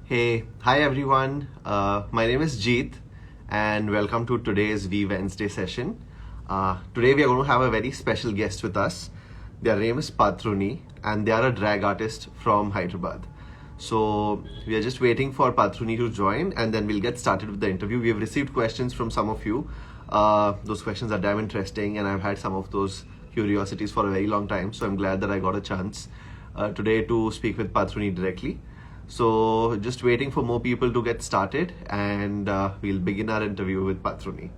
Hey, hi everyone. My name is Jeet, and welcome to today's Wednesday session. Today we are going to have a very special guest with us. Their name is Patruni, and they are a drag artist from Hyderabad. So we are just waiting for Patruni to join, and then we'll get started with the interview. We have received questions from some of you. Those questions are damn interesting, and I've had some of those curiosities for a very long time. So I'm glad that I got a chance today to speak with Patruni directly. So just waiting for more people to get started, and we'll begin our interview with Patruni.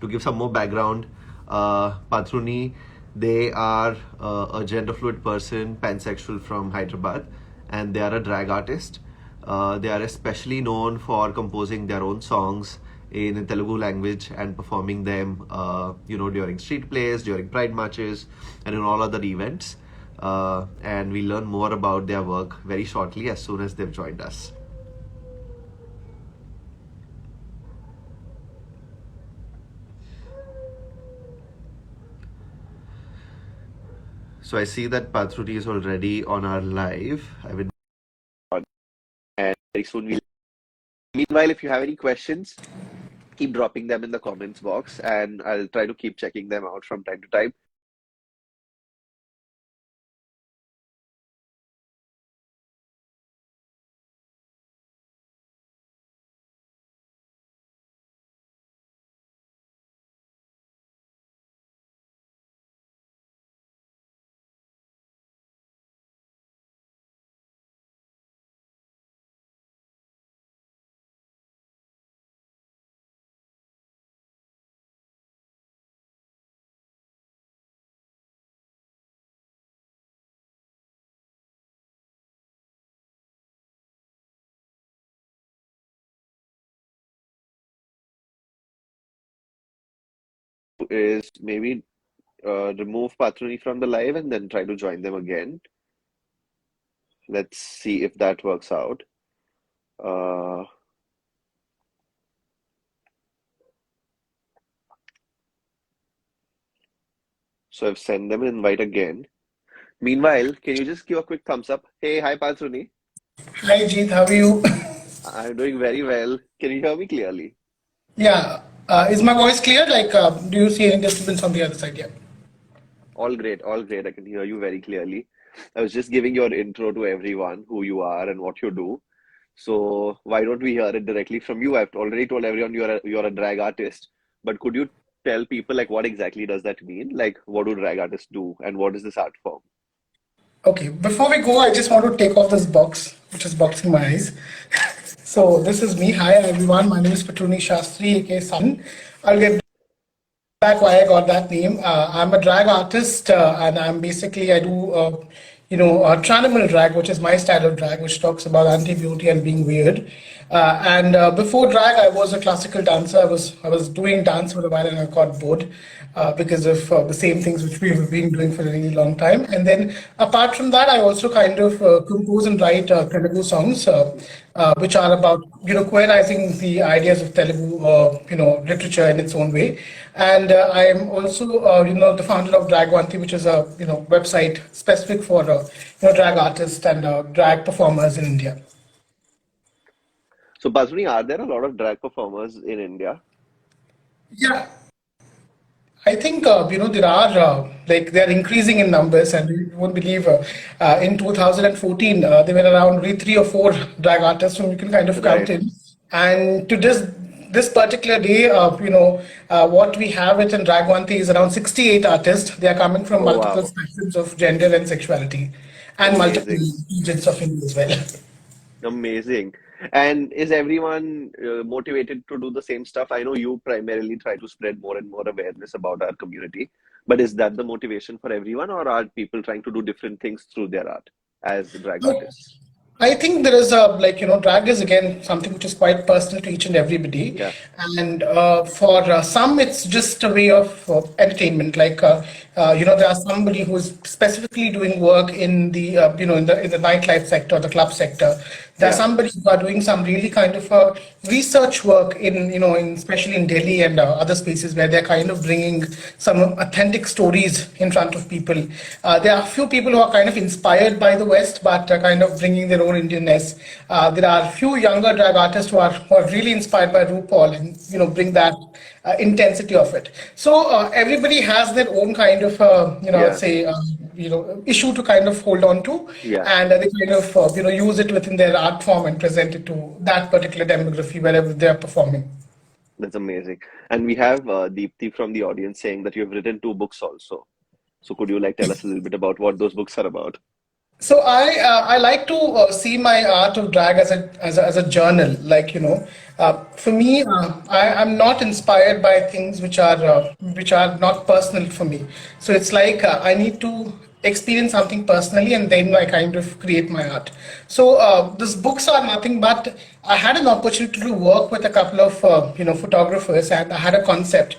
To give some more background, Patruni, they are a gender fluid person, pansexual from Hyderabad, and they are a drag artist. They are especially known for composing their own songs in the Telugu language and performing them, during street plays, during pride marches, and in all other events. And we'll learn more about their work very shortly as soon as they've joined us. So I see that Patruni is already on our live. I will, and very soon we'll. Meanwhile, if you have any questions, keep dropping them in the comments box, and I'll try to keep checking them out from time to time. Is maybe remove Patruni from the live and then try to join them again. Let's see if that works out. So I've sent them an invite again. Meanwhile, can you just give a quick thumbs up? Hey, hi Patruni. Hi Jeet, how are you? I'm doing very well. Can you hear me clearly? Yeah, is my voice clear? Do you see any disturbance on the other side? Yeah. All great, all great. I can hear you very clearly. I was just giving your intro to everyone, who you are and what you do. So why don't we hear it directly from you? I've already told everyone you're a drag artist, but could you tell people like what exactly does that mean? Like what do drag artists do and what is this art form? Okay, before we go, I just want to take off this box, which is boxing my eyes. So this is me. Hi everyone, my name is Patruni Sastry, aka Sun. I'll get back why I got that name. I'm a drag artist, and I do, Tranimal drag, which is my style of drag, which talks about anti-beauty and being weird. And before drag, I was a classical dancer. I was doing dance for a while, and I got bored because of the same things which we have been doing for a really long time. And then apart from that, I also kind of compose and write Telugu songs, which are about queerizing the ideas of Telugu literature in its own way. And I am also the founder of 𝒔𝒕, which is a website specific for drag artists and drag performers in India. So Patruni, are there a lot of drag performers in India? Yeah, I think there are they're increasing in numbers, and you won't believe in 2014 there were around really 3 or 4 drag artists whom you can kind of count Right. in. And to this particular day, what we have it in 𝒔𝒕 is around 68 artists. They are coming from Oh multiple wow, spectrums of gender and sexuality, and multiple amazing. regions of India as well. Amazing. And is everyone motivated to do the same stuff? I know you primarily try to spread more and more awareness about our community, but is that the motivation for everyone, or are people trying to do different things through their art as drag artists? I think there is a drag is again something which is quite personal to each and everybody, Yeah, and for some it's just a way of entertainment. There are somebody who is specifically doing work in the in the nightlife sector, the club sector. There are yeah. somebody who are doing some really kind of research work in especially in Delhi and other spaces where they're kind of bringing some authentic stories in front of people. There are a few people who are kind of inspired by the West, but are kind of bringing their own Indianness. There are few younger drag artists who are really inspired by RuPaul and bring that intensity of it. So everybody has their own kind of I'd Yeah. say issue to kind of hold on to, Yeah. and they kind of use it within their art form and present it to that particular demography wherever they are performing. That's amazing. And we have Deepthi from the audience saying that you've written two books also. So could you like tell us a little bit about what those books are about? So I like to see my art of drag as a journal. Like for me, I'm not inspired by things which are not personal for me. So it's like I need to experience something personally, and then I kind of create my art. So these books are nothing but I had an opportunity to work with a couple of photographers, and I had a concept.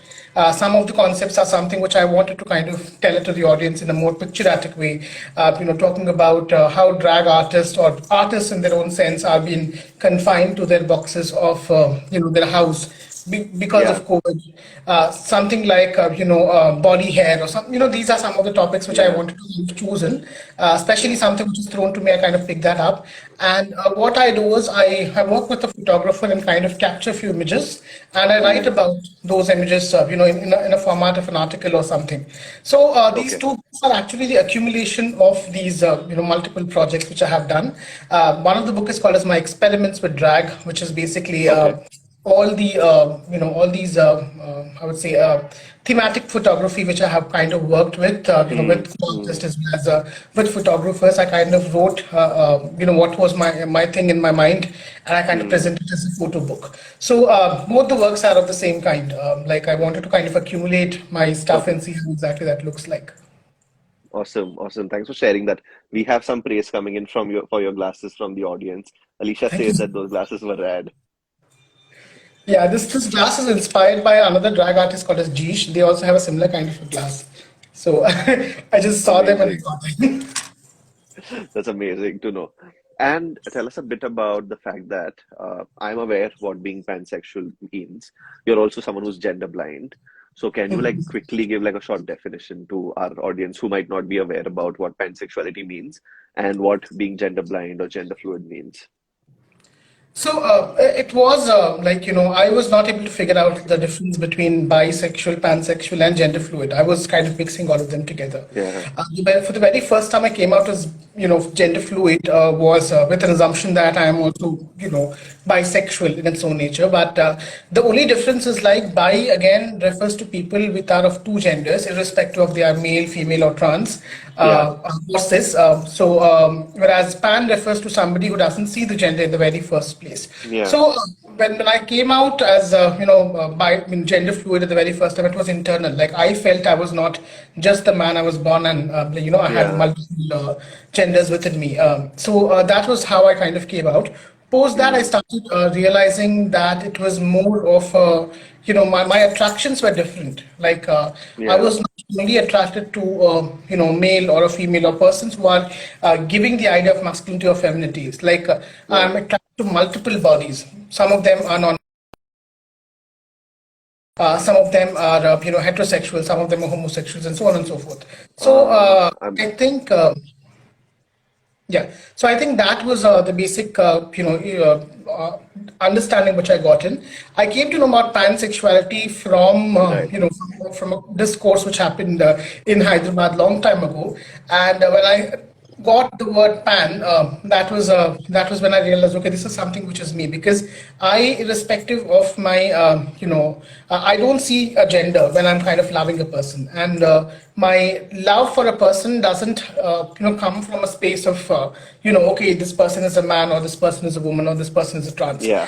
Some of the concepts are something which I wanted to kind of tell it to the audience in a more picturatic way, talking about how drag artists or artists in their own sense are being confined to their boxes of, their house because Yeah. of COVID. Something like, body hair or some, these are some of the topics which I Yeah. wanted to choose in, especially Yeah. something which is thrown to me, I kind of pick that up. And what I do is I work with a photographer and kind of capture a few images, and I write Mm. about those images, in a format of an article or something. So these Okay. two books are actually the accumulation of these, multiple projects which I have done. One of the book is called as My Experiments with Drag, which is basically Okay. all the all these I would say thematic photography which I have kind of worked with Mm. with Mm. artists as well as with photographers. I kind of wrote what was my thing in my mind, and I kind of Mm. presented it as a photo book. So both the works are of the same kind. Like I wanted to kind of accumulate my stuff Okay. and see how exactly that looks like. Awesome. Awesome. Thanks for sharing that. We have some praise coming in from your for your glasses from the audience. Alicia Thank you. says that those glasses were rad. Yeah, this glass is inspired by another drag artist called as 𝒔𝒕. They also have a similar kind of a glass. So I just saw them and I Amazing. got them. That's amazing to know. And tell us a bit about the fact that I'm aware what being pansexual means. You're also someone who's gender blind. So can you like quickly give like a short definition to our audience who might not be aware about what pansexuality means and what being gender blind or gender fluid means? So it was like I was not able to figure out the difference between bisexual, pansexual, and gender fluid. I was kind of mixing all of them together. Yeah. For the very first time I came out as gender fluid was with an assumption that I am also bisexual in its own nature. But the only difference is like bi again refers to people with are of two genders, irrespective of they are male, female, or trans. Yeah. Or cis. Whereas pan refers to somebody who doesn't see the gender in the very first place. Yeah. So when I came out as gender fluid at the very first time, it was internal. Like I felt I was not just the man I was born, and I had Yeah. multiple genders within me. So that was how I kind of came out. Post that, I Mm. started realizing that it was more of my attractions were different. Like I Yeah. was not only attracted to male or a female or persons who are giving the idea of masculinity or femininity. It's like Yeah. I'm attracted to multiple bodies. Some of them are non. Some of them are heterosexual. Some of them are homosexuals, and so on and so forth. So I'm I think. Yeah, so I think that was the basic, understanding which I got in. I came to know about pansexuality from, right. from a discourse which happened in Hyderabad long time ago. And when I got the word pan, that was when I realized, okay, this is something which is me because I, irrespective of my, I don't see a gender when I'm kind of loving a person, and my love for a person doesn't, come from a space of, okay, this person is a man or this person is a woman or this person is a trans. Yeah.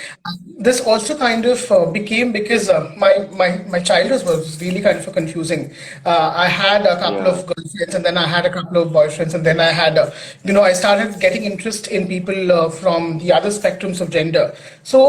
This also kind of became because my childhood was really kind of confusing. I had a couple Yeah. of girlfriends, and then I had a couple of boyfriends, and then I had, I started getting interest in people from the other spectrums of gender. So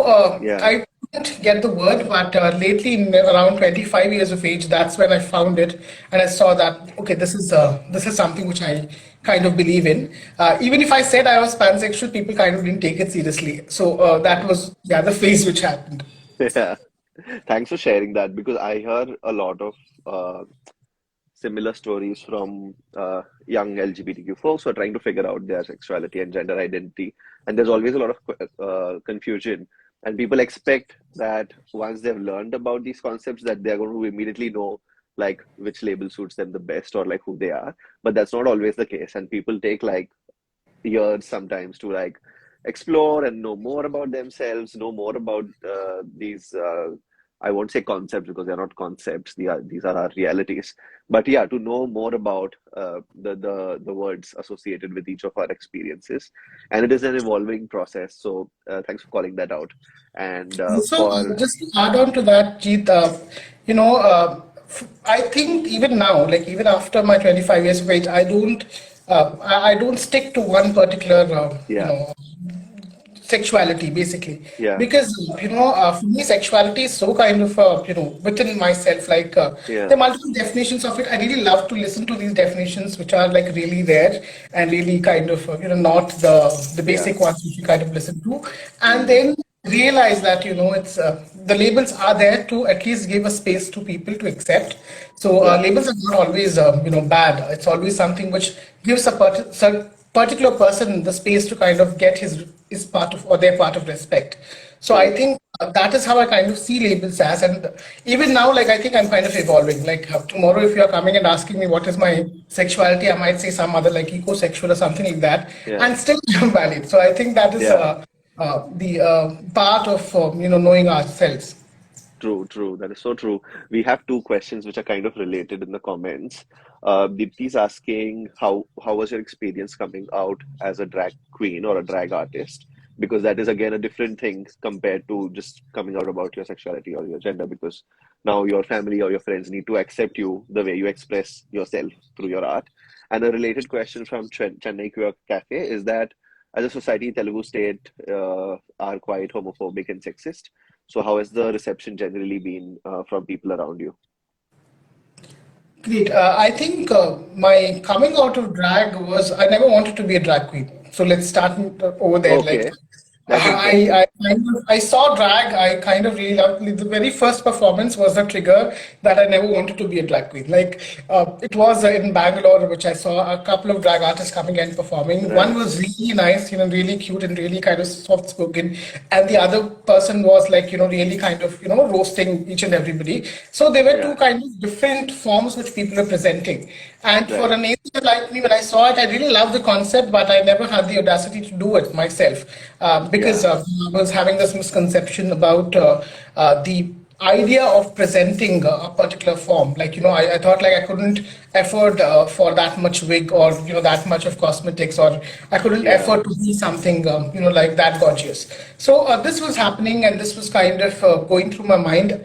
Yeah. I didn't get the word, but lately, in around 25 years of age, that's when I found it, and I saw that okay, this is something which I kind of believe in. Even if I said I was pansexual, people kind of didn't take it seriously. So that was the other phase which happened. Yeah. Thanks for sharing that because I hear a lot of uh, similar stories from young LGBTQ folks who are trying to figure out their sexuality and gender identity. And there's always a lot of confusion. And people expect that once they've learned about these concepts, that they're going to immediately know like which label suits them the best or like who they are. But that's not always the case. And people take like years sometimes to like explore and know more about themselves, know more about these. I won't say concepts because they're not concepts. These are our realities. But yeah, to know more about the words associated with each of our experiences, and it is an evolving process. So thanks for calling that out. And So for just to add on to that, Jeet, you know, I think even now, like even after my 25 years of age, I don't stick to one particular, yeah, sexuality basically, yeah, because for me sexuality is so kind of within myself, like yeah, there are multiple definitions of it. I really love to listen to these definitions which are like really there and really kind of not the yeah, basic ones which you kind of listen to, and mm, then realize that it's the labels are there to at least give a space to people to accept. So yeah, labels are not always bad. It's always something which gives a particular person the space to kind of get his part of or their part of respect. So I true, think that is how I kind of see labels as, and even now, like I think I'm kind of evolving. Like tomorrow, if you are coming and asking me what is my sexuality, I might say some other like ecosexual or something like that, yeah, and still valid. So I think that is yeah. the part of knowing ourselves. True, true. That is so true. We have two questions which are kind of related in the comments. Deepti's asking how was your experience coming out as a drag queen or a drag artist? Because that is again a different thing compared to just coming out about your sexuality or your gender, because now your family or your friends need to accept you the way you express yourself through your art. And a related question from Chennai Queer Cafe is that as a society, Telugu state are quite homophobic and sexist. So how has the reception generally been from people around you? Great. I think my coming out of drag was I never wanted to be a drag queen. So let's start over there. Like Okay, that's interesting. I saw drag. I kind of really loved the very first performance was the trigger that I never wanted to be a drag queen. Like it was in Bangalore, which I saw a couple of drag artists coming and performing. One Right. was really nice, really cute and really kind of soft spoken, and the other person was like really kind of roasting each and everybody. So there were two Yeah. kind of different forms which people are presenting. And for Right. an agent like me, when I saw it, I really loved the concept, but I never had the audacity to do it myself because Yeah. I was having this misconception about the idea of presenting a particular form. Like, I thought like I couldn't afford for that much wig or, that much of cosmetics, or I couldn't Yeah. afford to be something, like that gorgeous. So this was happening and this was kind of going through my mind.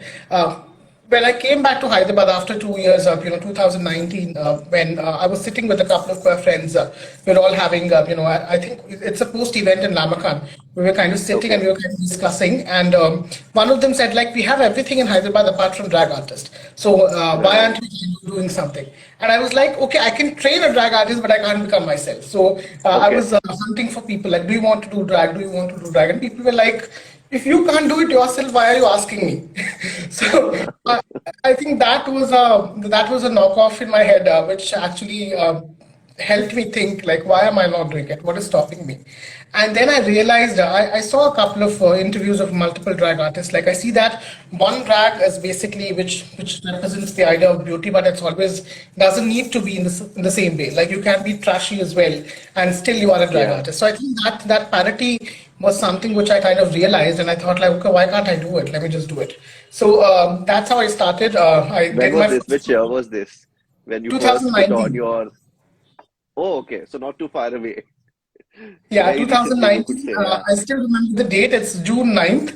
When I came back to Hyderabad after 2 years, 2019, when I was sitting with a couple of friends, we were all having, I think it's a post-event in Lamakan. We were kind of sitting and Okay. we were kind of discussing, and one of them said, like, we have everything in Hyderabad apart from drag artist. So why Right. aren't we doing something? And I was like, okay, I can train a drag artist, but I can't become myself. So I Okay. was hunting for people, like, do you want to do drag? Do you want to do drag? And people were like, if you can't do it yourself, why are you asking me? So I think that was a knockoff in my head, which actually helped me think like, why am I not doing it? What is stopping me? And then I realized I saw a couple of interviews of multiple drag artists. Like I see that one drag is basically which represents the idea of beauty, but it's always doesn't need to be in the same way. Like you can be trashy as well, and still you are a drag Yeah. artist. So I think that parity was something which I kind of realized, and I thought like, okay, why can't I do it? Let me just do it. So that's how I started. I When did was my this? first Which year was this? When you first put on 2019. your... Oh, okay. So not too far away. So Yeah, very recently, you could 2019. say, yeah. I still remember the date. It's June 9th.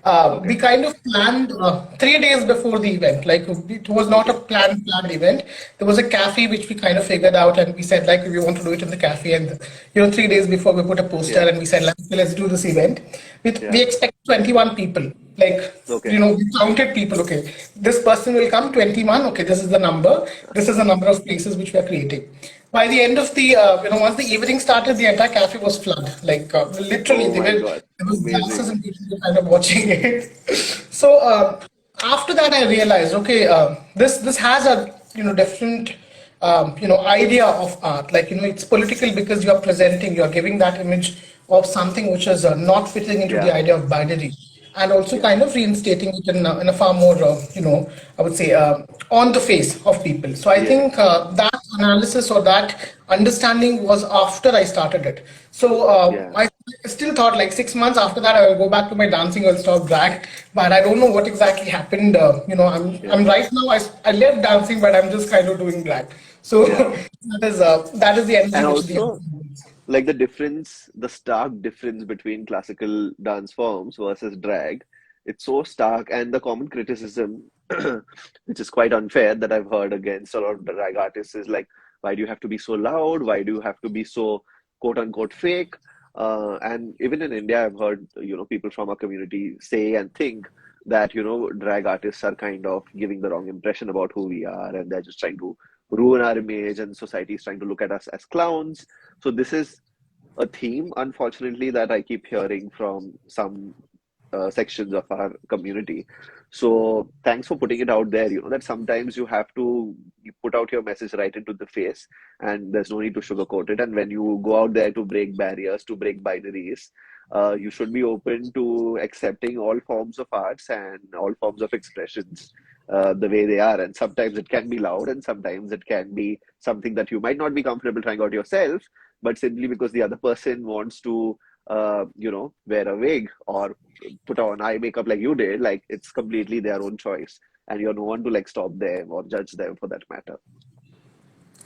We Okay. kind of planned 3 days before the event. Like it was not a Okay. planned event. There was a cafe which we kind of figured out, and we said like we want to do it in the cafe. And 3 days before we put a poster, Yeah. and we said like, okay, let's do this event. We Yeah. expect 21 people. Like Okay. we counted people. Okay, this person will come 21. Okay, this is the number. This is the number of places which we are creating. By the end of the once the evening started, the entire cafe was flooded. Like literally, Oh my God. there was glasses Amazing. and people were kind of watching it. So after that, I realized, okay, this has a different idea of art. Like, it's political because you're presenting, you're giving that image of something which is not fitting into the Yeah, idea of binary, and also yeah, kind of reinstating it in a far more, I would say, on the face of people. So I yeah, think that analysis or that understanding was after I started it. So yeah, I still thought like 6 months after that I will go back to my dancing, I'll stop drag, but I don't know what exactly happened. I'm yeah, right now. I left dancing, but I'm just kind of doing drag. So yeah. that is the energy And which the also, like the stark difference between classical dance forms versus drag, it's so stark. And the common criticism, which is quite unfair, that I've heard against a lot of drag artists is like, why do you have to be so loud? Why do you have to be so quote unquote fake? And even in India, I've heard, people from our community say and think that, drag artists are kind of giving the wrong impression about who we are, and they're just trying to ruin our image, and society is trying to look at us as clowns. So this is a theme, unfortunately, that I keep hearing from some sections of our community. So thanks for putting it out there. That sometimes you put out your message right into the face, and there's no need to sugarcoat it. And when you go out there to break barriers, to break binaries, you should be open to accepting all forms of arts and all forms of expressions the way they are. And sometimes it can be loud, and sometimes it can be something that you might not be comfortable trying out yourself, but simply because the other person wants to, wear a wig or put on eye makeup like you did, like it's completely their own choice. And you're no one to like stop them or judge them for that matter.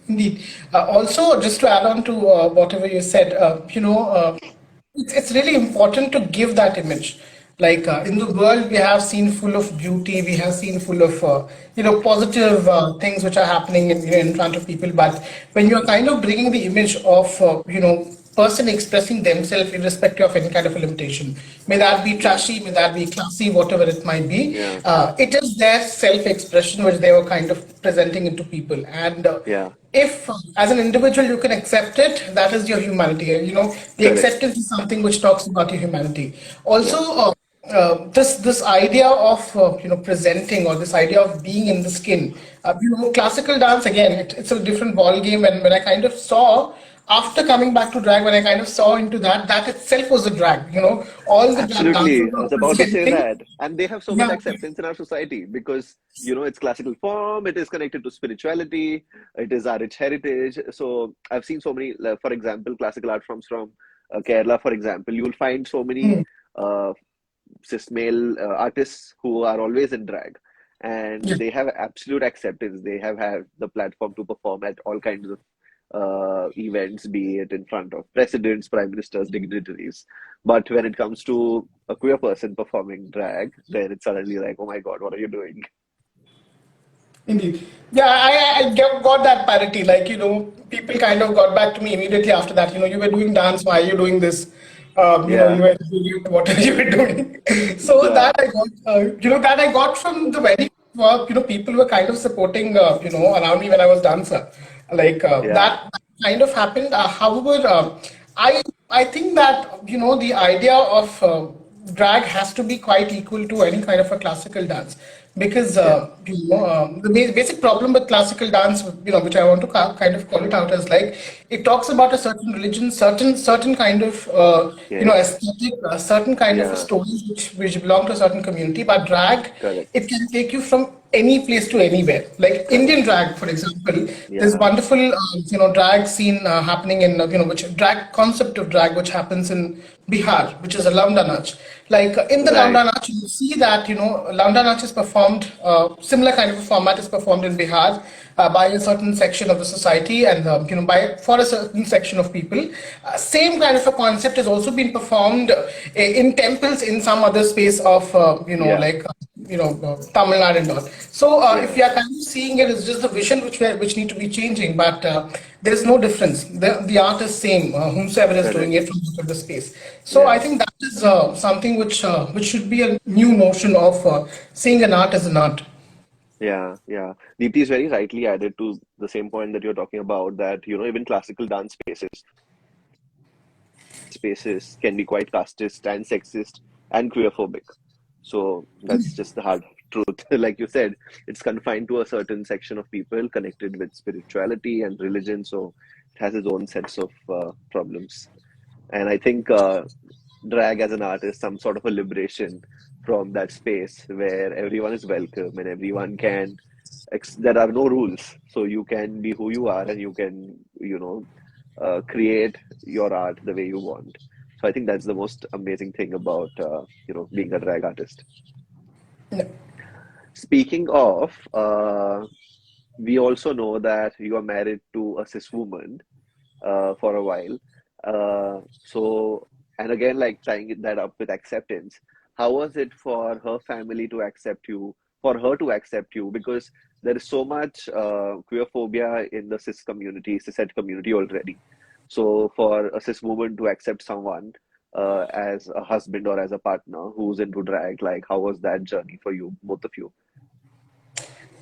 Indeed. Also, just to add on to whatever you said, it's really important to give that image. Like in the world, we have seen full of beauty, we have seen full of positive things which are happening in front of people. But when you're kind of bringing the image of person expressing themselves irrespective of any kind of a limitation, may that be Yeah, trashy, may that be classy, whatever it might be, yeah, it is their self-expression which they were kind of presenting into people. And yeah, if as an individual you can accept it, that is your humanity. And the correct. acceptance is something which talks about your humanity. Also, Yeah, this idea of presenting, or this idea of being in the skin, classical dance, again, it's a different ball game. And when I kind of saw, after coming back to drag, when I kind of saw into that itself was a drag. All the drag dancers absolutely. I were was about to say presenting. that. And they have so much Yeah. acceptance in our society because, it's classical form, it is connected to spirituality, it is our rich heritage. So I've seen so many, like, for example, classical art forms from Kerala, for example, you will find so many Hmm. uh, cis male artists who are always in drag, Yeah. and they have absolute acceptance. They have had the platform to perform at all kinds of events, be it in front of presidents, prime ministers, dignitaries. But when it comes to a queer person performing drag, then it's suddenly like, oh my God, what are you doing? Indeed. Yeah, got that parity. Like, people kind of got back to me immediately after that. You were doing dance, why are you doing this? You Yeah, were what are you were doing? So yeah, that I got from the very people were kind of supporting, around me when I was dancer. Like yeah, that kind of happened. However, I I think that the idea of drag has to be quite equal to any kind of a classical dance, because yeah, the basic problem with classical dance, which I want to kind of call it out as, like, it talks about a certain religion, certain kind of yes, aesthetic, certain kind of a yeah, stories which belong to a certain community. But drag, correct, it can take you from any place to anywhere. Like Indian correct, drag, for example, there's yeah, wonderful drag scene happening in which drag concept of drag which happens in Bihar, which is a Launda Nach. Like in the right, Launda Nach, you see that Launda Nach is performed, similar kind of a format is performed in Bihar by a certain section of the society, and by for a certain section of people. Same kind of a concept has also been performed in temples in some other space of yeah, like Tamil Nadu and all. So if yeah, you are kind of seeing it, it's just the vision which need to be changing, but there is no difference. The art is same, whomsoever is doing correct, it from the space. So I yeah. think that is something which should be a new notion of seeing an art as an art. Yeah, yeah. Deepti is very rightly added to the same point that you're talking about, that, even classical dance spaces can be quite casteist and sexist and queerphobic. So that's just the hard truth. Like you said, it's confined to a certain section of people connected with spirituality and religion, so it has its own sets of problems. And I think drag as an art is some sort of a liberation from that space where everyone is welcome and everyone can, there are no rules. So you can be who you are and you can, create your art the way you want. So I think that's the most amazing thing about, being a drag artist. Speaking of, we also know that you are married to a cis woman for a while. So, and again, like tying that up with acceptance, how was it for her family to accept you, for her to accept you? Because there is so much queer phobia in the cishet community already. So, for a cis woman to accept someone as a husband or as a partner who's into drag, like how was that journey for you, both of you?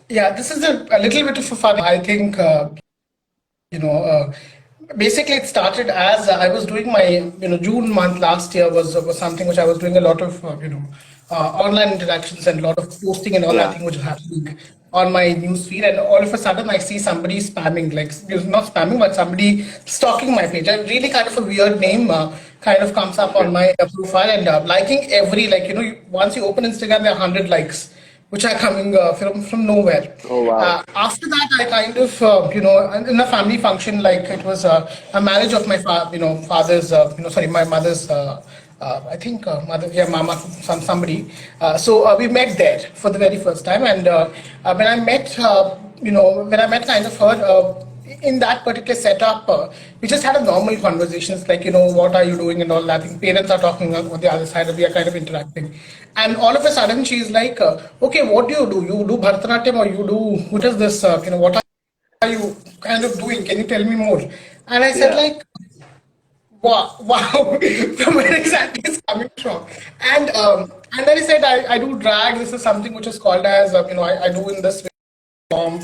Yeah, this is a little bit of a fun. I think you know, basically it started as I was doing my, June month last year was something which I was doing a lot of, online interactions and a lot of posting and all that Yeah. thing which was happening on my news feed. And all of a sudden I see somebody spamming, like, not spamming, but somebody stalking my page. A really kind of a weird name kind of comes up on Okay. my profile and liking every, like, once you open Instagram, there are 100 likes which are coming from nowhere. Oh, wow. After that, I kind of, in a family function, like it was a marriage of my, father's, sorry, my mother's, I think, mother, yeah, mama, somebody. So we met there for the very first time, and when I met, when I met kind of her. In that particular setup, we just had a normal conversations like, what are you doing and all that. I think parents are talking on the other side, and we are kind of interacting. And all of a sudden, she's like, okay, what do? You do Bharatanatyam or you do, what is this, what are you kind of doing? Can you tell me more? And I said Yeah. like, wow, wow, from where exactly it's coming from. And then I said, I do drag. This is something which is called as, I do in this form.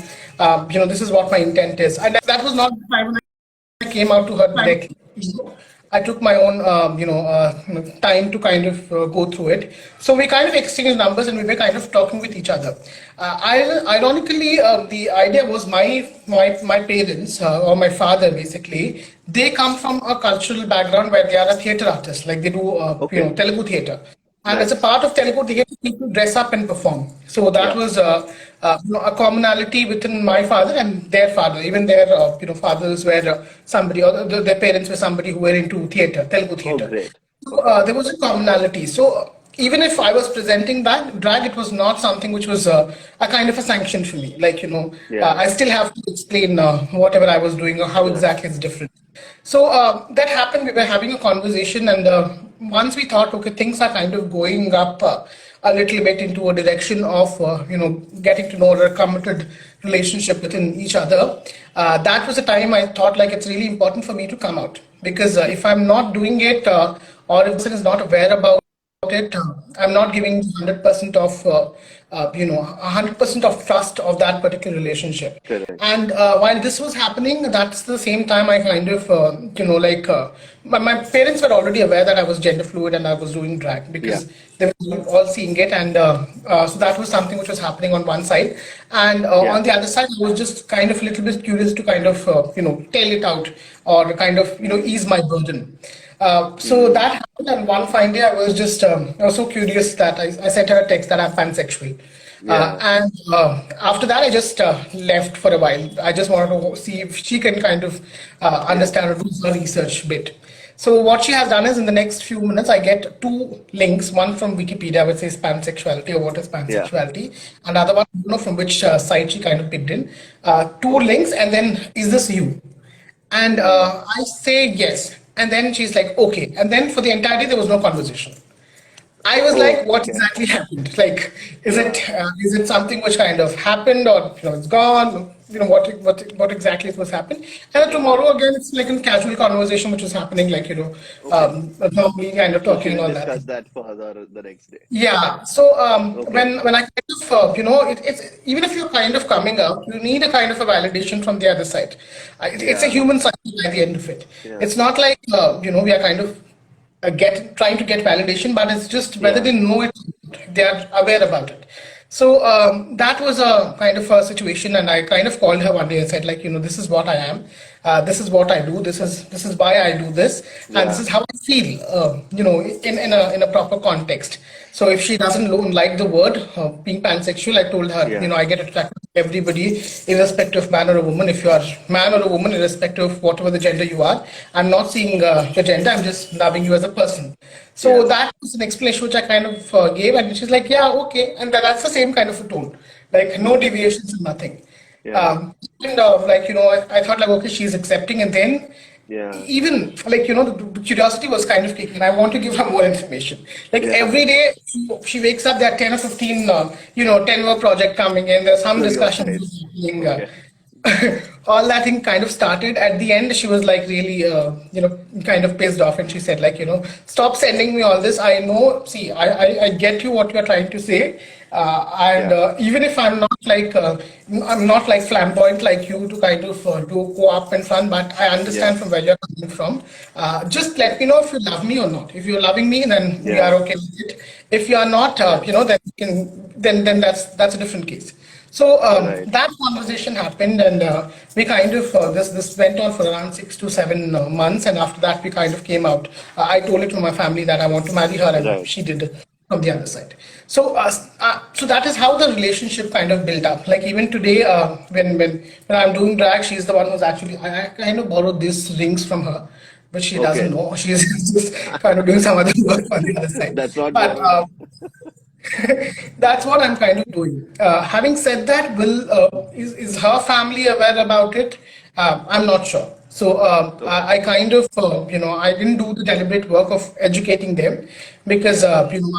This is what my intent is. And that was not the time when I came out to her directly. I took my own, time to kind of go through it. So we kind of exchanged numbers and we were kind of talking with each other. Ironically, the idea was my parents or my father basically. They come from a cultural background where they are a theatre artist, like they do, Okay. Telugu theatre. And as a Nice. part of Telugu theatre, people dress up and perform. So that Yeah. was a commonality within my father and their father. Even their fathers were somebody, or their parents were somebody who were into theatre, Telugu Oh, theatre. great. So there was a commonality. So even if I was presenting that drag, it was not something which was a kind of a sanction for me. Like, Yeah. I still have to explain whatever I was doing or how Yeah. exactly it's different. So that happened. We were having a conversation, and once we thought, okay, things are kind of going up a little bit into a direction of, getting to know a committed relationship within each other. That was the time I thought like it's really important for me to come out because if I'm not doing it or if the person is not aware about it, I'm not giving 100% of, 100% of trust of that particular relationship. Correct. And while this was happening, that's the same time I kind of, my parents were already aware that I was gender fluid and I was doing drag Yeah. because they were all seeing it. And so that was something which was happening on one side. And Yeah. on the other side, I was just kind of a little bit curious to kind of, tell it out or kind of, ease my burden. So Mm. that happened, and one fine day I was so curious that I sent her a text that I'm pansexual. Yeah. And after that, I just left for a while. I just wanted to see if she can kind of Yeah. understand or do her research bit. So what she has done is in the next few minutes, I get two links, one from Wikipedia, which says pansexuality or what is Yeah. pansexuality, and other one, I don't know from which site she kind of picked in. Two links, and then, is this you? And Mm. I say yes. And then she's like, okay. And then for the entire day, there was no conversation. I was like, Oh, what okay. exactly happened? Like, Yeah. is it something which kind of happened, or it's gone? What exactly was happened? And then Yeah. tomorrow again, it's like a casual conversation which was happening, like Okay. normally kind of So she talking didn't all that. discuss that further the next day. Yeah. So Okay. when I kind of it's even if you're kind of coming out, you need a kind of a validation from the other side. It's a Yeah. human cycle at the end of it. Yeah. It's not like we are kind of trying to get validation, but it's just whether Yeah. they know it, they are aware about it. So that was a kind of a situation, and I kind of called her one day and said, like, this is what I am, this is what I do, this is why I do this, and this Yeah. is how I feel, in a proper context. So if she doesn't like the word being pansexual, I told her, Yeah. I get attracted to everybody, irrespective of man or a woman. If you are man or a woman, irrespective of whatever the gender you are, I'm not seeing your gender. I'm just loving you as a person. So Yes. that was an explanation which I kind of gave, and she's like, yeah, okay. And that's the same kind of a tone, like no deviations and nothing. Yeah. And I thought like, okay, she's accepting, and then Yeah. even like the curiosity was kind of kicking. I want to give her more information. Like Yeah. every day, she wakes up. There are 10 or 15, 10 work project coming in. There's some To your discussions side. happening. Okay. All that thing kind of started. At the end, she was like really, kind of pissed off, and she said like, stop sending me all this. I know. See, I get you what you're trying to say, and Yeah. even if I'm not like flamboyant like you to kind of do co-op and fun, but I Yeah. understand from where you're coming from. Just let me know if you love me or not. If you're loving me, then we are Yeah. okay with it. If you are not, Yes. then then that's a different case. So Right. that conversation happened, and we kind of this went on for around 6 to 7 months, and after that we kind of came out. I told it to my family that I want to marry her, and Right. she did from the other side. So that is how the relationship kind of built up. Like even today, when I'm doing drag, she's the one who's actually I kind of borrowed these rings from her, but she doesn't Okay. know. She's just kind of doing some other work on the other side. That's not But borrowing. that's what I'm kind of doing. Having said that, is her family aware about it? I'm not sure. So Okay. I kind of, I didn't do the deliberate work of educating them because,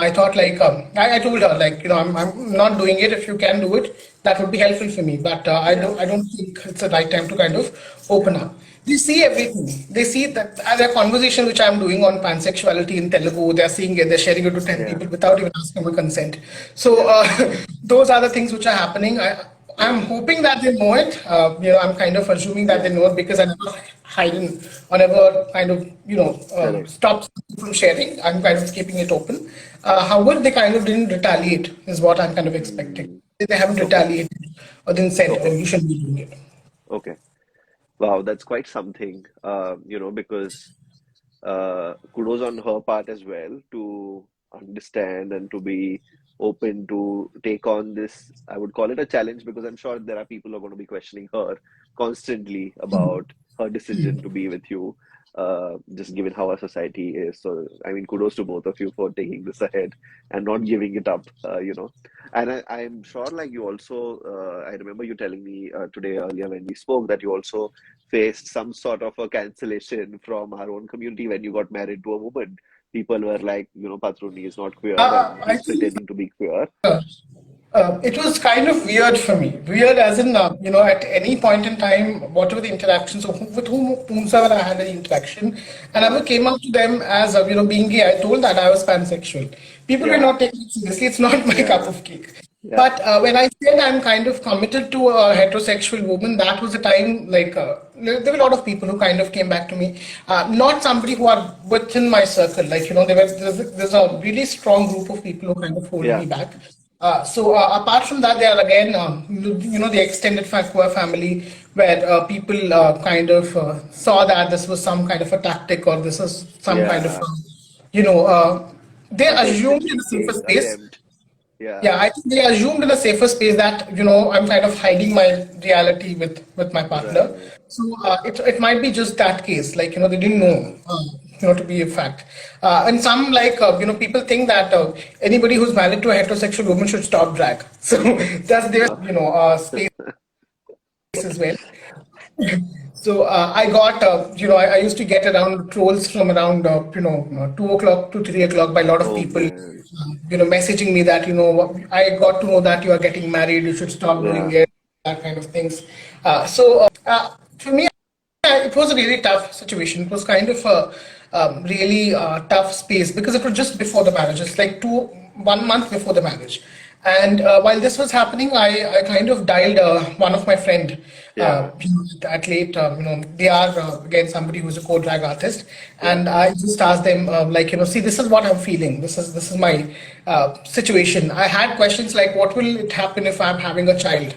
I thought like, I told her like, I'm not doing it. If you can do it, that would be helpful for me. But Yeah. I don't think it's the right time to kind of open up. They see everything. They see that as a conversation which I'm doing on pansexuality in Telugu, they're seeing it, they're sharing it to 10 Yeah. people without even asking for consent. So Yeah. those are the things which are happening. I'm Yeah. hoping that they know it. I'm kind of assuming that they Yeah. know it because I never hidden or never kind of, Correct. stopped from sharing. I'm kind of keeping it open. However, they kind of didn't retaliate is what I'm kind of expecting. Mm. They haven't Okay. retaliated or didn't said, oh, Okay. you shouldn't be doing it. Okay. Wow, that's quite something, because kudos on her part as well to understand and to be open to take on this. I would call it a challenge because I'm sure there are people who are going to be questioning her constantly about her decision to be with you, just given how our society is. So, I mean, kudos to both of you for taking this ahead and not giving it up. And I'm sure, like, you also, I remember you telling me today earlier when we spoke that you also faced some sort of a cancellation from our own community when you got married to a woman. People were like, Patruni is not queer and I he's think pretending to be queer. it was kind of weird for me. Weird as in, at any point in time, whatever the interactions, with whomsoever I had an interaction, I never Yeah, came up to them as, being gay. I told that I was pansexual. People were yeah, not taking it seriously. It's not my cup yeah, of cake. yeah, But when I said I'm kind of committed to a heterosexual woman, that was the time, like, there were a lot of people who kind of came back to me. Not somebody who are within my circle. Like, there's a really strong group of people who kind of hold yeah, me back. Apart from that, there are again, the extended core family where people kind of saw that this was some kind of a tactic or this is some kind of, yeah. you know, uh, they Attention assumed in a safer seeking space. attempt. Yeah, Yeah, I think they assumed in a safer space that I'm kind of hiding my reality with my partner. right. So it might be just that case, like they didn't know, Yeah, to be a fact. And some like people think that anybody who's married to a heterosexual woman should stop drag. So that's their space as well. So I got, I used to get around trolls from around, 2 o'clock to 3 o'clock by a lot of oh people, man. messaging me that, I got to know that you are getting married, you should stop doing Yeah, it, that kind of things. For me, it was a really tough situation. It was kind of a really tough space because it was just before the marriage. It's like 1 month before the marriage. And while this was happening, I kind of dialed one of my friend. Yeah, At late, they are again somebody who's a co-drag artist, yeah, and I just asked them see, this is what I'm feeling. This is my situation. I had questions like, what will it happen if I'm having a child?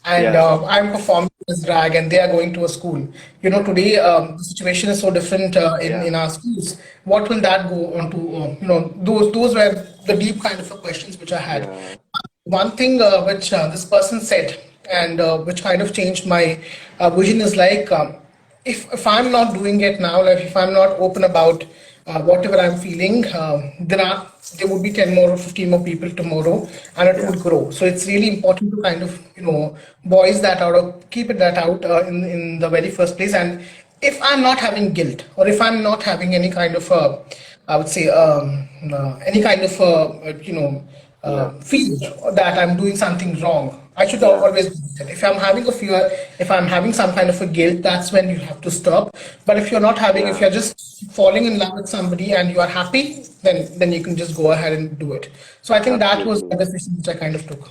And yeah, I'm performing as drag and they are going to a school. yeah, Today the situation is so different in yeah, our schools. What will that go on to? Those were the deep kind of questions which I had. yeah, One thing which this person said and which kind of changed my vision is like, if I'm not doing it now, like if I'm not open about whatever I'm feeling, there would be 10 more or 15 more people tomorrow, and it yeah, would grow. So it's really important to kind of voice that out or keep it that out in the very first place. And if I'm not having guilt, or if I'm not having any kind of I would say any kind of yeah, feel that I'm doing something wrong, I should yeah, always do that. If I'm having a fear, if I'm having some kind of a guilt, that's when you have to stop. But if you're not having, if yeah, you're just falling in love with somebody and you are happy, then you can just go ahead and do it. So I think that was the absolutely. decision which I kind of took.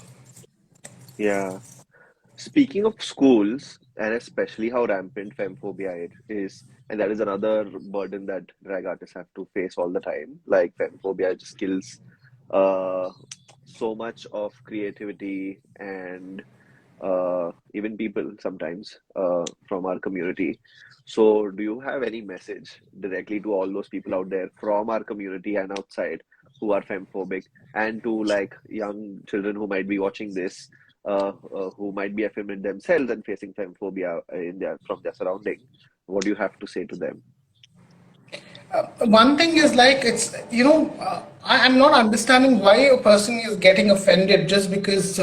Yeah. Speaking of schools, and especially how rampant femphobia it is, and that is another burden that drag artists have to face all the time. Like femphobia just kills uh, so much of creativity and even people sometimes from our community. So, do you have any message directly to all those people out there from our community and outside who are femphobic, and to like young children who might be watching this, who might be effeminate themselves and facing femphobia in their from their surrounding? What do you have to say to them? One thing is like, it's I'm not understanding why a person is getting offended just because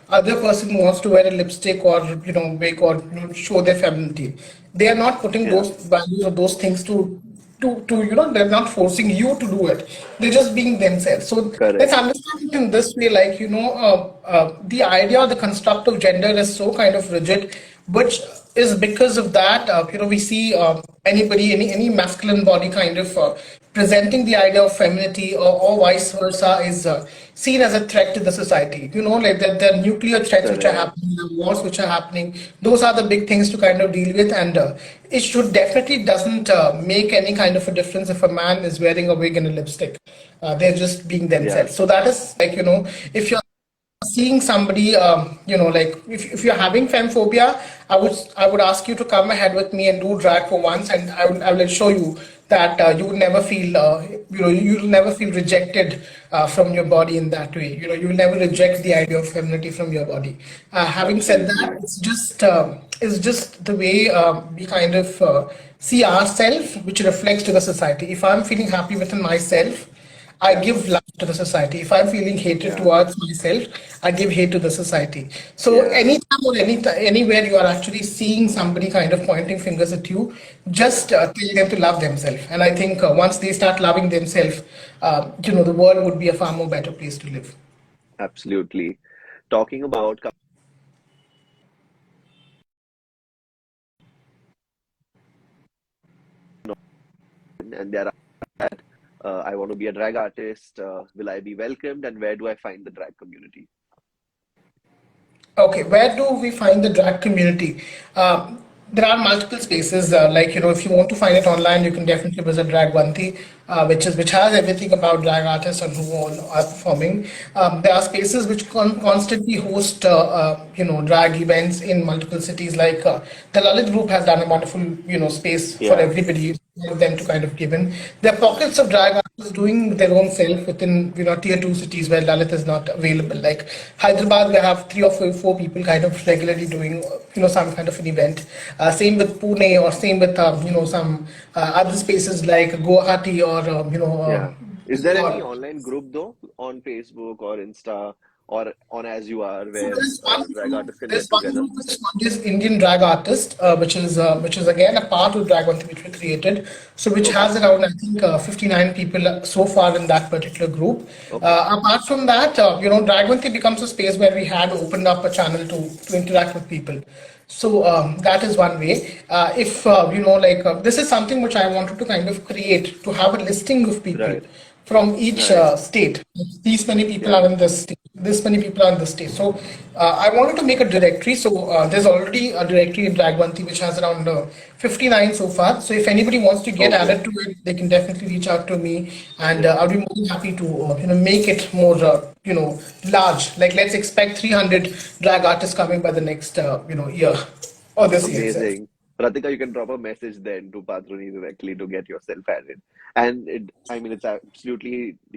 other person wants to wear a lipstick or wig or show their femininity. They are not putting Yeah, those values or those things to they're not forcing you to do it. They're just being themselves. So let's correct. understand it in this way, like the idea or the construct of gender is so kind of rigid, which is because of that we see anybody, any masculine body kind of presenting the idea of femininity, or vice versa, is seen as a threat to the society. Like the nuclear threats which are Correct. happening, the wars which are happening, those are the big things to kind of deal with. And it should definitely doesn't make any kind of a difference if a man is wearing a wig and a lipstick. They're just being Yeah, themselves. So that is like, if you're seeing somebody, like if you're having femphobia, I would ask you to come ahead with me and do drag for once, and I will show you that you will never feel you'll never feel rejected from your body in that way. You will never reject the idea of femininity from your body. Having said that, absolutely. it's just the way we kind of see ourselves, which reflects to the society. If I'm feeling happy within myself, I Yeah, give love to the society. If I'm feeling hatred yeah, towards myself, I give hate to the society. So yeah, anytime or anywhere you are actually seeing somebody kind of pointing fingers at you, yeah, just tell them to love themselves. And I think once they start loving themselves, the world would be a far more better place to live. absolutely. Talking about and there I want to be a drag artist. Will I be welcomed? And where do I find the drag community? Okay, where do we find the drag community? There are multiple spaces. Like if you want to find it online, you can definitely visit Drag1T, which has everything about drag artists and who are performing. There are spaces which constantly host drag events in multiple cities. Like the Lalit group has done a wonderful space for Yeah, everybody, for them to kind of give in. There are pockets of drag artists doing their own self within tier two cities where Lalit is not available. Like Hyderabad, we have three or four people kind of regularly doing some kind of an event. Same with Pune, or same with some other spaces like Guwahati, or yeah. Is there any or online group though on Facebook or Insta or on As You Are so where drag artists can get One together? group which is called this Indian Drag Artist, which is again a part of Drag which we created. So which Okay, has around, I think, 59 people so far in that particular group. okay, Apart from that, Drag becomes a space where we had opened up a channel to interact with people. So that is one way. If like this is something which I wanted to kind of create, to have a listing of people right. from each Right. state. These many people Yeah. are in this state. This many people are in this state. So I wanted to make a directory. So there's already a directory in 𝑑𝒢𝒂𝒕 which has around 59 so far. So if anybody wants to get Okay. added to it, they can definitely reach out to me, and Yeah. I'll be more than happy to make it more large. Like let's expect 300 drag artists coming by the next year or this year itself. Amazing. Ratika, you can drop a message then to Patruni directly to get yourself added. And I mean, it's absolutely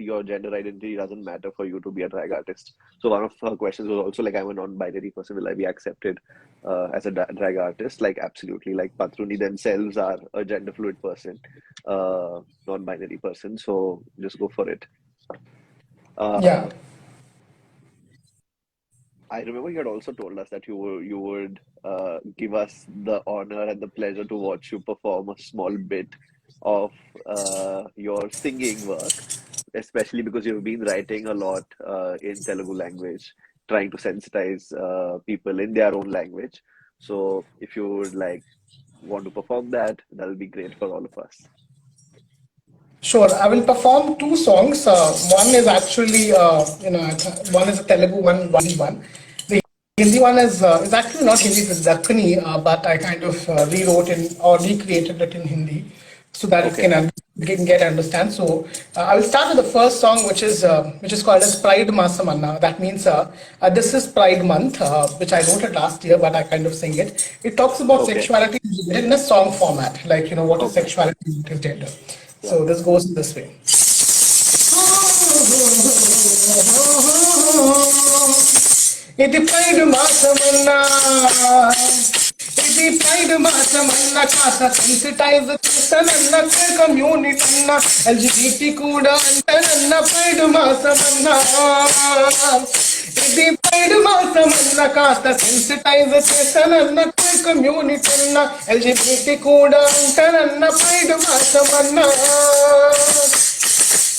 your gender identity doesn't matter for you to be a drag artist. So one of her questions was also like, I'm a non-binary person. Will I be accepted as a drag artist? Like, absolutely. Like Patruni themselves are a gender fluid person, non-binary person. So just go for it. Yeah. Uh, I remember you had also told us that you would give us the honor and the pleasure to watch you perform a small bit of your singing work, especially because you've been writing a lot in Telugu language, trying to sensitize people in their own language. So if you would like want to perform that, that'll be great for all of us. Sure, I will perform two songs. One is actually, one is a Telugu one Hindi one. The Hindi one is actually not Hindi, it's Dakkani, but I kind of rewrote or recreated it in Hindi so that it Okay, can get understand. So I will start with the first song, which is called as Pride Masamanna. That means this is Pride Month, which I wrote it last year, but I kind of sing it. It talks about okay, sexuality in a song format, like what is okay. sexuality, what is gender. Yeah. So this goes in this way. ఇది pride మాసమన్నా ఇది pride మాసమన్నా కాస్త sensitise చేస్తానన్న community అన్న LGBT కూడా అంటానన్న pride మాసమన్నా ఇది pride మాసమన్నా కాస్త sensitise చేస్తానన్న community అన్న LGBT కూడా అంటానన్న pride మాసమన్నా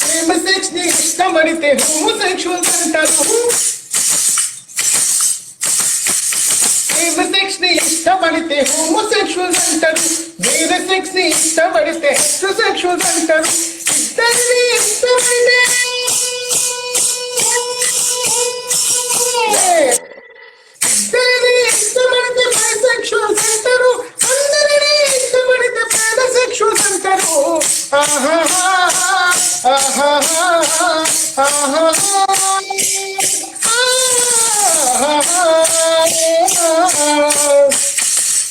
ప్రేమ sex ని ఇష్టపడితే హోమోసెక్షువల్స్ అంటారు ప్రేమ సెక్స్ ని ఇష్టపడితే హోమోసెక్షువల్స్ అంటారు వేరే సెక్స్ ని ఇష్టపడితే హెట్రోసెక్షువల్స్ అంటారు ఇద్దరిని ఇష్టపడితే Wow. ఇద్దరిని ఇష్టపడితే బైసెక్షువల్స్ అంటారు అందరినీ ఇష్టపడితే పారాసెక్షువల్స్ అంటారు ఆహాహా ఆహాహా ఆహాహా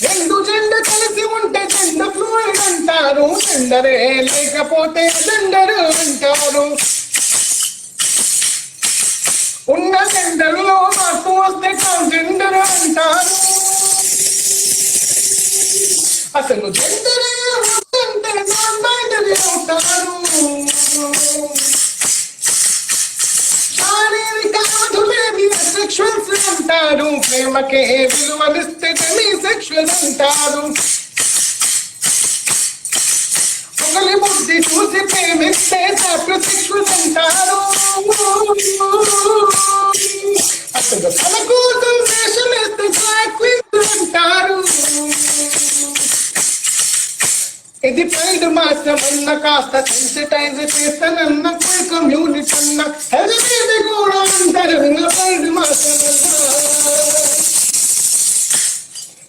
రెండు జెండ కలిసి ఉంటే జెండ ఫ్లూయిడ్ అంటారు జెండరే లేకపోతే జెండర్ అంటారు ఉన్న జెండర్లో మార్పు వస్తే ట్రాన్స్జెండర్ అంటారు అసలు జెండరే వద్దంటే నాన్ బైనరీ అవుతారు శారీరక అధులేని సెక్షువల్స్ అంటారు ప్రేమకే విలువనిస్తే డెమి సెక్షువల్స్ అంటారు ఒకరి బుద్ధి చూసి ప్రేమిస్తే సాక్రిఫిషువల్స్ అంటారు అసలు తన కోసం దేశం వేస్తే సాక్రిఫిషువల్స్ అంటారు ఇది ప్రైడ్ మాసమన్న కాస్త సెన్సిటైజ్ చేస్తానన్న కమ్యూనిటీ అన్న ఎల్జిబిటి కూడా అంటారు pride మాసమన్న.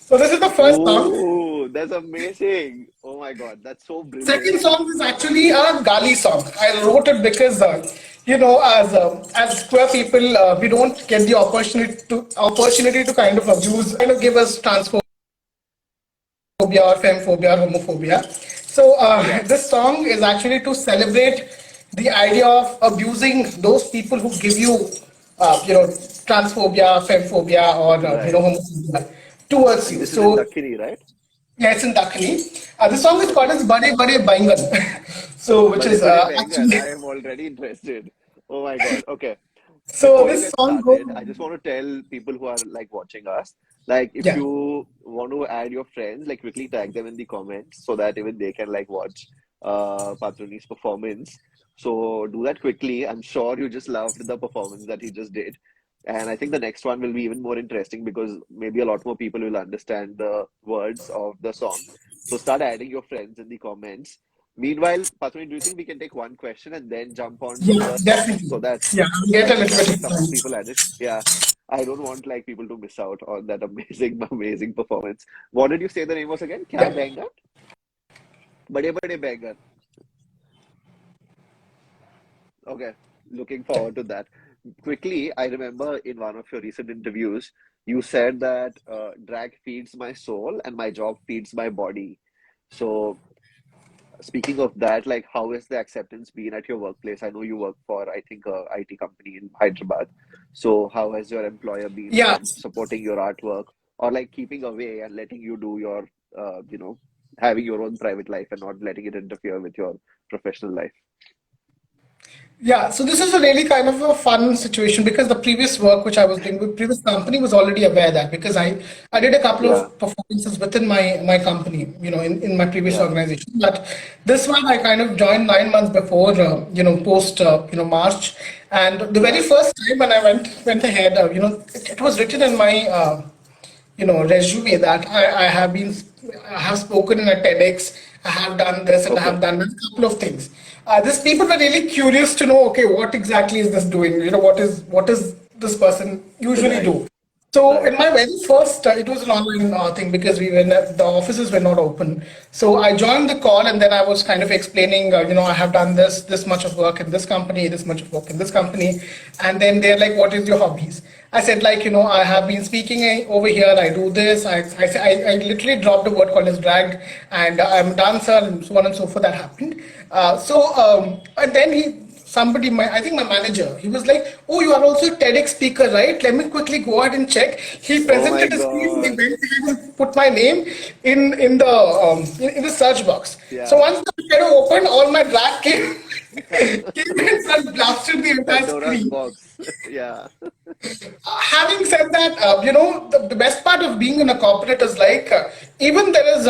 So this is the first song. Oh, that's amazing. Oh my God, that's so Second brilliant. song is actually a Gali song. I wrote it because as queer people, we don't get the opportunity to kind of abuse, kind of give us transphobia or femphobia or homophobia. So Yeah, this song is actually to celebrate the idea of abusing those people who give you, transphobia, femphobia, or right. homophobia towards And you. this is in So Dakkini, right? yeah, it's in Dakhini. The song is called as Bade Bade Baingan. So, which Bade is Bade Vengan. actually, I am already interested. Oh my God. Okay. so Before you this get song goes, started, I just want to tell people who are like watching us, like if yeah, you want to add your friends, like quickly tag them in the comments so that even they can like watch Patruni's performance. So do that quickly. I'm sure you just loved the performance that he just did. And I think the next one will be even more interesting because maybe a lot more people will understand the words of the song. So start adding your friends in the comments. Meanwhile, Patruni, do you think we can take one question and then jump on to Yeah, the song definitely. so that Yeah, I'll get a so little that bit like of some more time. people add it? Yeah. I don't want like people to miss out on that amazing, amazing performance. What did you say the name was again? Kya Yeah. Benga? Bade Bade Benga. Okay. Looking forward to that. Quickly, I remember in one of your recent interviews, you said that drag feeds my soul and my job feeds my body. So, speaking of that, like how has the acceptance been at your workplace? I know you work for, I think, a IT company in Hyderabad. So, how has your employer been Yeah. like supporting your artwork or like keeping away and letting you do your, having your own private life and not letting it interfere with your professional life? Yeah, so this is a really kind of a fun situation because the previous work which I was doing with previous company was already aware that because I did a couple Yeah, of performances within my company, in my previous yeah, organization. But this one I kind of joined 9 months before, post March, and the very yeah. first time when I went ahead, it was written in my resume that I have spoken in a TEDx, I have done this and I Okay, have done a couple of things. These people were really curious to know, okay, what exactly is this doing? What is this person usually right, do? So in right. my very first, it was an online thing because the offices were not open. So I joined the call and then I was kind of explaining, I have done this much of work in this company, this much of work in this company, and then they're like, "What is your hobbies?" I said, like, I have been speaking over here. I do this. I literally dropped a word called as drag, and I'm a dancer, and so on and so forth. That happened. And then somebody, I think my manager, he was like, "Oh, you are also a TEDx speaker, right? Let me quickly go ahead and check." He Oh my presented a screen. He God. went ahead and put my name in the search box. So Yeah. once the window opened, all my drag came and just blasted the entire Pandora's screen. box. Yeah. Having said that, the best part of being in a corporate is like even there is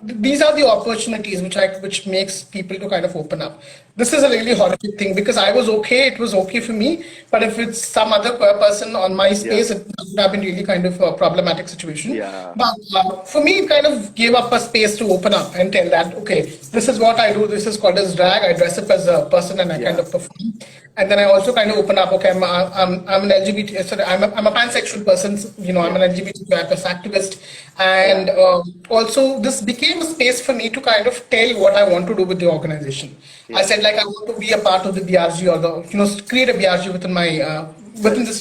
these are the opportunities which makes people to kind of open up. This is a really horrific thing because I was okay, it was okay for me, but if it's some other person on my Yeah. space, it would have been really kind of a problematic situation. Yeah. But for me, it kind of gave up a space to open up and tell that, okay, this is what I do. This is called as drag. I dress up as a person and I kind Yeah. of perform. And then I also kind of open up, okay, I'm an LGBT, sorry, I'm a pansexual person, I'm Yeah. an LGBTQ activist. Yeah. And also this became a space for me to kind of tell what I want to do with the organization. I Yeah. said, like, I want to be a part of the BRG or create a BRG within Correct. this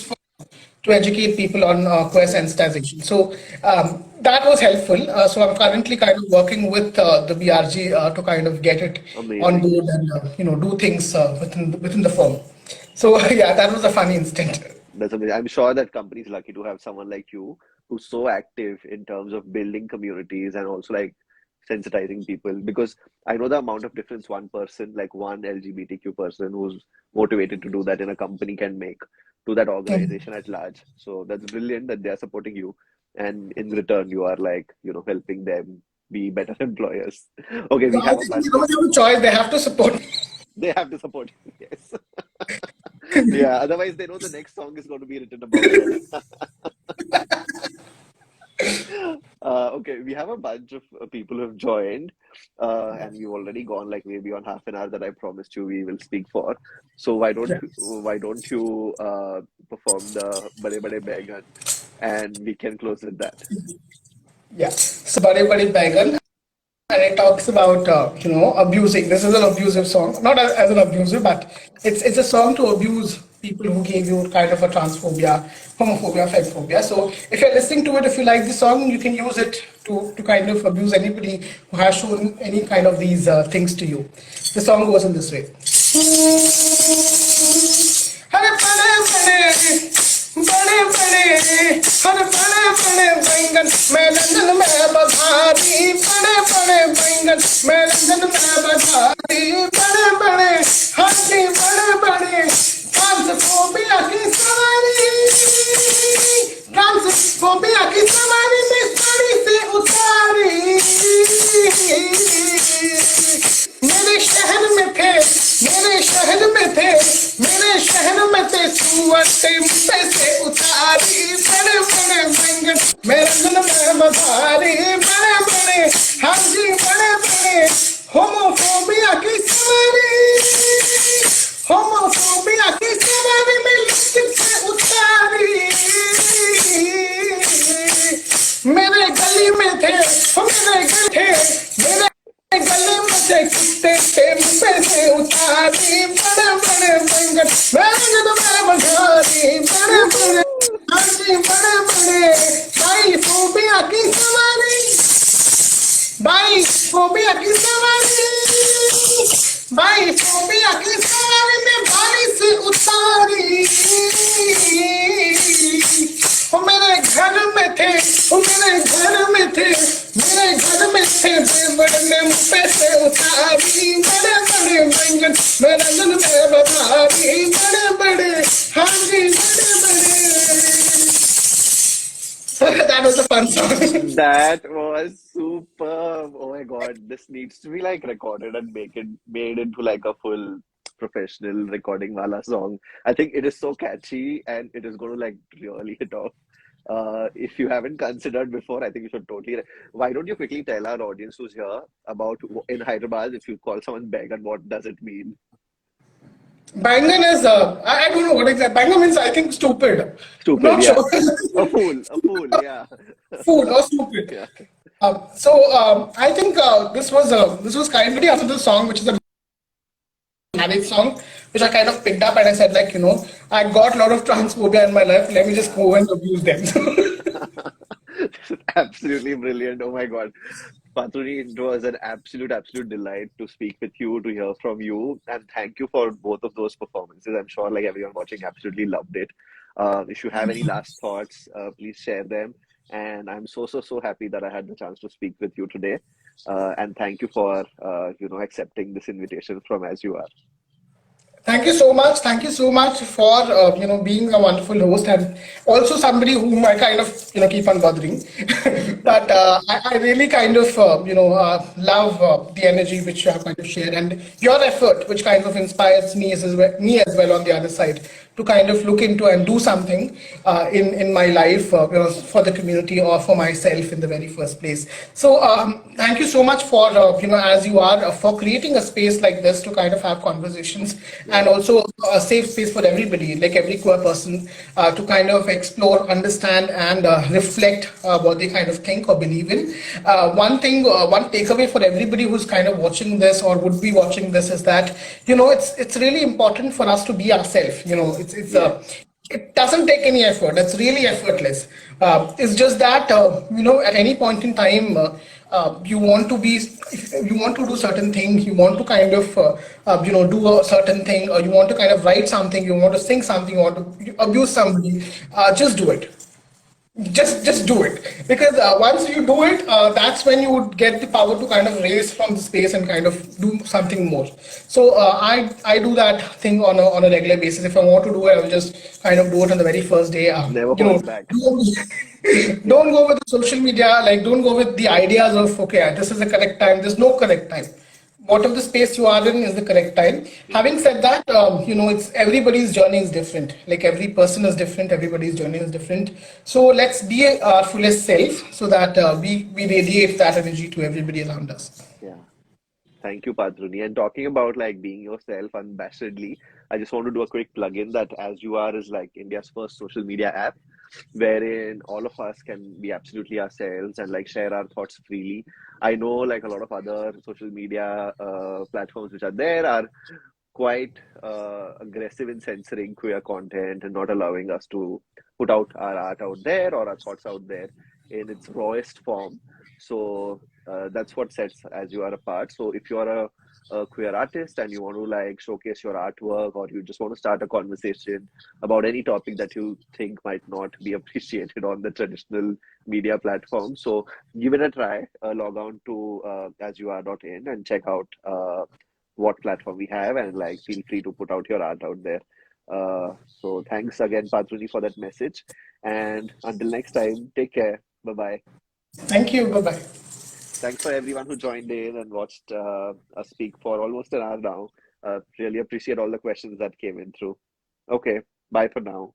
to educate people on queer Correct. sensitization. So that was helpful. So I'm Yeah. currently kind of working with the BRG to kind of get it on Amazing. board and do things within the firm. So yeah, that was a funny instant. That's amazing. I'm sure that company's lucky to have someone like you who's so active in terms of building communities and also like sensitizing people. Because I know the amount of difference one person, like one LGBTQ person who's motivated to do that in a company can make to that Mhm. organization at large. So that's brilliant that they're supporting you. And in return, you are like, helping them be better employers. Okay, So we I have a think they bunch of don't have a choice; they have to support. they have to support you. Yes. Yeah, otherwise they know the next song is going to be written about them. Okay, we have a bunch of people who have joined, and we've already gone like maybe on half an hour that I promised you we will speak for. So Yeah. why don't you perform the Bade Bade Baigan, and we can close with that. Yeah. So Bade Bade Baigan, and it talks about abusing. This is an abusive song, not as an abuser, but it's a song to abuse people who gave you kind of a transphobia, homophobia, femphobia. So if you're listening to it, if you like the song, you can use it to kind of abuse anybody who has shown any kind of these things to you. The song goes in this way. हर बड़े बड़े हर बड़े बैंगन मैं London में बधारी बड़े बैंगन मैं London में बधारी बड़े हाथी बड़े ट्रांसफोबिया की सवारी ट्रांसफोबिया की सवारी में साड़ी से उतारी मेरे शहर में थे मेरे शहर में थे मेरे शहर में थे सुअर मुझे से उतारी बड़े बैंगन मेरे दिल में बधारी बड़े हाँ जी बड़े होमोफोबिया होमोफोबिया की सवारी में लिपस्टिक से उतारी मेरे गली में थे मेरे गले में से कुत्ते थे मुझे से उतारी बड़े बड़े बैंगन बड़े बड़े भाई फोबिया की सवारी में बारी से उतारी वो मेरे घर में थे बड़े मुँह पे से उतारी बड़े बड़े व्यंजन मेरा जन में बतारी बड़े बड़े हाँ जी बड़े That was a fun song. That was superb. Oh my God, this needs to be like recorded and made into like a full professional recording wala song. I think it is so catchy and it is going to like really hit off. If you haven't considered before, I think you should totally. Why don't you quickly tell our audience who's here about in Hyderabad, if you call someone Began, what does it mean? Bangan is, I don't know what exactly. Bangan means, I think, stupid. Stupid, Not yeah. sure. A fool, yeah. Food or stupid. Yeah. I think this was kindly after the song, which is a marriage song, which I kind of picked up and I said, like, I got a lot of transphobia in my life. Let me just go and abuse them. Absolutely brilliant. Oh my God. Patruni, it was an absolute delight to speak with you, to hear from you. And thank you for both of those performances. I'm sure like everyone watching absolutely loved it. If you have any last thoughts, please share them. And I'm so happy that I had the chance to speak with you today. And thank you for, accepting this invitation from As You Are. Thank you so much. Thank you so much for being a wonderful host and also somebody whom I kind of keep on bothering. But I really kind of love the energy which you have kind of shared and your effort, which kind of inspires me as well on the other side to kind of look into and do something in my life, for the community or for myself in the very first place. So thank you so much for As You Are, for creating a space like this to kind of have conversations and also a safe space for everybody, like every queer person, to kind of explore, understand, and reflect what they kind of think or believe in. One takeaway for everybody who's kind of watching this or would be watching this is that it's really important for us to be ourselves. It doesn't take any effort. It's really effortless. It's just that at any point in time, you want to be, if you want to do certain things, you want to kind of do a certain thing, or you want to kind of write something, you want to sing something, you want to abuse somebody, just do it. Just do it, because once you do it, that's when you would get the power to kind of raise from the space and kind of do something more. So I do that thing on a regular basis. If I want to do it, I will just kind of do it on the very first day. Never pause back. Don't go with the social media, like don't go with the ideas of, okay, this is the correct time. There's no correct time. Whatever the space you are in is the correct time. Having said that, it's everybody's journey is different. Like every person is different, everybody's journey is different. So let's be our fullest self so that we radiate that energy to everybody around us. Yeah. Thank you, Patruni. And talking about like being yourself unabashedly, I just want to do a quick plug-in that As You Are is like India's first social media app, wherein all of us can be absolutely ourselves and like share our thoughts freely. I know like a lot of other social media platforms which are there are quite aggressive in censoring queer content and not allowing us to put out our art out there or our thoughts out there in its rawest form. So that's what sets As You Are apart. So if you are a queer artist and you want to like showcase your artwork, or you just want to start a conversation about any topic that you think might not be appreciated on the traditional media platform, so give it a try. Log on to asyouare.in and check out what platform we have, and like feel free to put out your art out there. So thanks again, Patruni, for that message. And until next time, take care. Bye bye. Thank you. Bye bye. Thanks for everyone who joined in and watched us speak for almost an hour now. Really appreciate all the questions that came in through. Okay, bye for now.